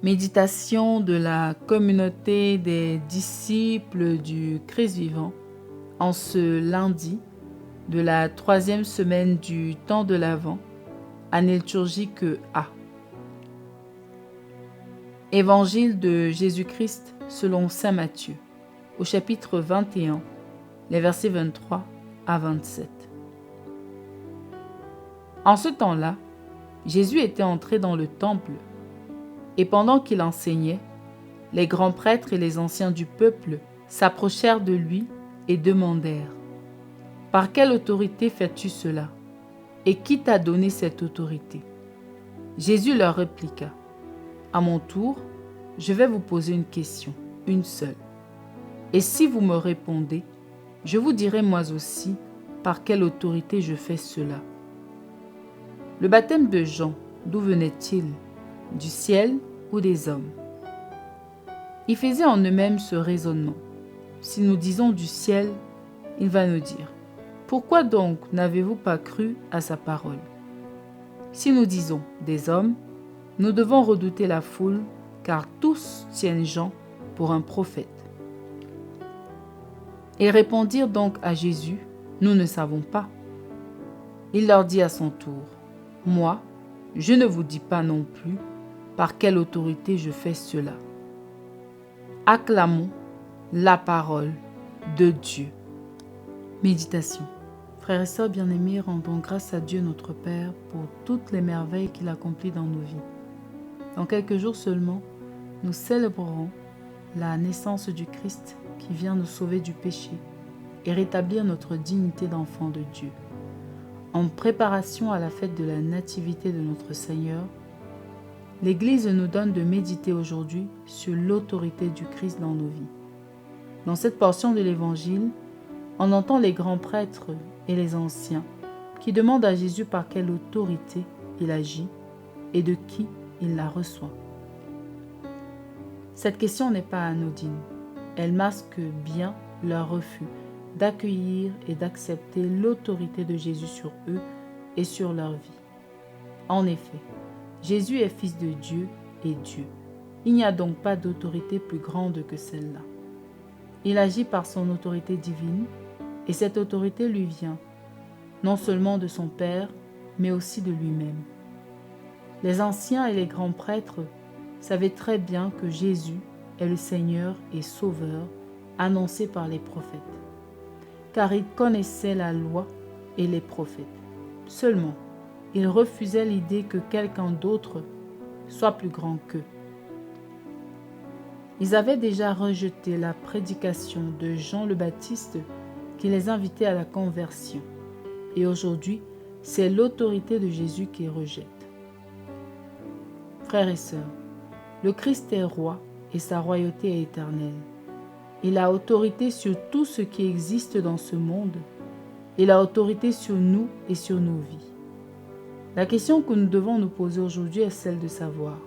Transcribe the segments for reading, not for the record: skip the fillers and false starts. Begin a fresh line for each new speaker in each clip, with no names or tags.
Méditation de la communauté des disciples du Christ vivant en ce lundi de la 3e semaine du temps de l'Avent, année liturgique A. Évangile de Jésus-Christ selon saint Matthieu, au chapitre 21, les versets 23 à 27. En ce temps-là, Jésus était entré dans le temple. Et pendant qu'il enseignait, les grands prêtres et les anciens du peuple s'approchèrent de lui et demandèrent : « Par quelle autorité fais-tu cela ? Et qui t'a donné cette autorité ?» Jésus leur répliqua : « À mon tour, je vais vous poser une question, une seule. Et si vous me répondez, je vous dirai moi aussi par quelle autorité je fais cela. Le baptême de Jean, d'où venait-il ? Du ciel ou des hommes ? » Ils faisaient en eux-mêmes ce raisonnement. Si nous disons du ciel, il va nous dire : pourquoi donc n'avez-vous pas cru à sa parole ? Si nous disons des hommes, nous devons redouter la foule, car tous tiennent Jean pour un prophète. Ils répondirent donc à Jésus : nous ne savons pas. Il leur dit à son tour : moi, je ne vous dis pas non plus par quelle autorité je fais cela. Acclamons la parole de Dieu. Méditation. Frères et sœurs bien-aimés, rendons grâce à Dieu notre Père pour toutes les merveilles qu'il accomplit dans nos vies. Dans quelques jours seulement, nous célébrerons la naissance du Christ qui vient nous sauver du péché et rétablir notre dignité d'enfant de Dieu. En préparation à la fête de la nativité de notre Seigneur, l'Église nous donne de méditer aujourd'hui sur l'autorité du Christ dans nos vies. Dans cette portion de l'Évangile, on entend les grands prêtres et les anciens qui demandent à Jésus par quelle autorité il agit et de qui il la reçoit. Cette question n'est pas anodine. Elle masque bien leur refus d'accueillir et d'accepter l'autorité de Jésus sur eux et sur leur vie. En effet, Jésus est fils de Dieu et Dieu. Il n'y a donc pas d'autorité plus grande que celle-là. Il agit par son autorité divine et cette autorité lui vient non seulement de son Père, mais aussi de lui-même. Les anciens et les grands prêtres savaient très bien que Jésus est le Seigneur et Sauveur annoncé par les prophètes, car ils connaissaient la loi et les prophètes. Seulement, ils refusaient l'idée que quelqu'un d'autre soit plus grand qu'eux. Ils avaient déjà rejeté la prédication de Jean le Baptiste qui les invitait à la conversion. Et aujourd'hui, c'est l'autorité de Jésus qu'ils rejettent. Frères et sœurs, le Christ est roi et sa royauté est éternelle. Il a autorité sur tout ce qui existe dans ce monde. Il a autorité sur nous et sur nos vies. La question que nous devons nous poser aujourd'hui est celle de savoir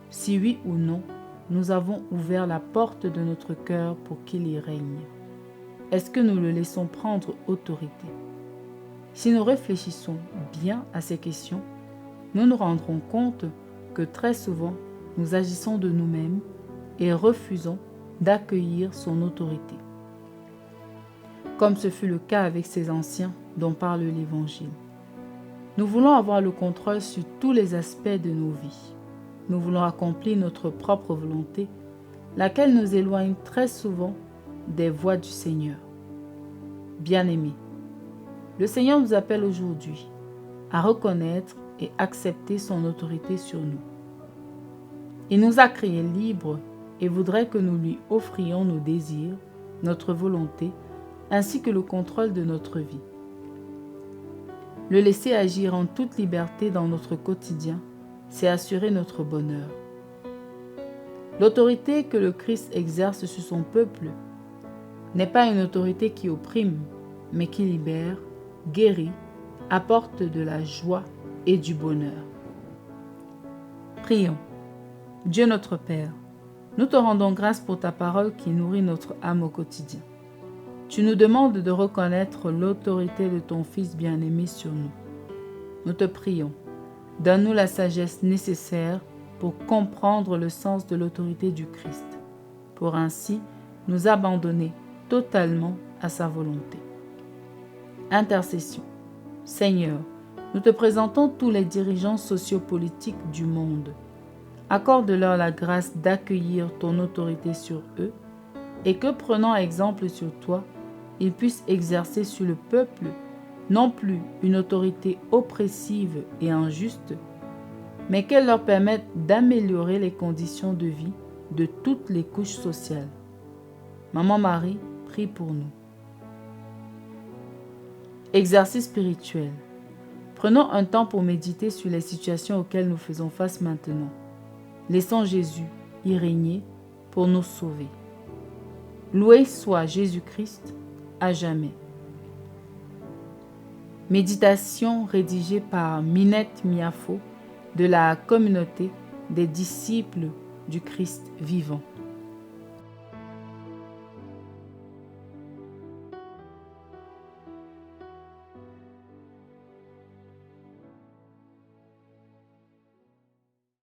si oui ou non nous avons ouvert la porte de notre cœur pour qu'il y règne. Est-ce que nous le laissons prendre autorité ? Si nous réfléchissons bien à ces questions, nous nous rendrons compte que très souvent nous agissons de nous-mêmes et refusons d'accueillir son autorité. Comme ce fut le cas avec ces anciens dont parle l'Évangile. Nous voulons avoir le contrôle sur tous les aspects de nos vies. Nous voulons accomplir notre propre volonté, laquelle nous éloigne très souvent des voies du Seigneur. Bien-aimés, le Seigneur nous appelle aujourd'hui à reconnaître et accepter son autorité sur nous. Il nous a créés libres et voudrait que nous lui offrions nos désirs, notre volonté, ainsi que le contrôle de notre vie. Le laisser agir en toute liberté dans notre quotidien, c'est assurer notre bonheur. L'autorité que le Christ exerce sur son peuple n'est pas une autorité qui opprime, mais qui libère, guérit, apporte de la joie et du bonheur. Prions. Dieu notre Père, nous te rendons grâce pour ta parole qui nourrit notre âme au quotidien. Tu nous demandes de reconnaître l'autorité de ton Fils bien-aimé sur nous. Nous te prions, donne-nous la sagesse nécessaire pour comprendre le sens de l'autorité du Christ, pour ainsi nous abandonner totalement à sa volonté. Intercession. Seigneur, nous te présentons tous les dirigeants sociopolitiques du monde. Accorde-leur la grâce d'accueillir ton autorité sur eux et que, prenant exemple sur toi, ils puissent exercer sur le peuple non plus une autorité oppressive et injuste, mais qu'elle leur permette d'améliorer les conditions de vie de toutes les couches sociales. Maman Marie, prie pour nous. Exercice spirituel. Prenons un temps pour méditer sur les situations auxquelles nous faisons face maintenant. Laissons Jésus y régner pour nous sauver. Loué soit Jésus-Christ à jamais. Méditation rédigée par Minette Miafo de la communauté des disciples du Christ vivant.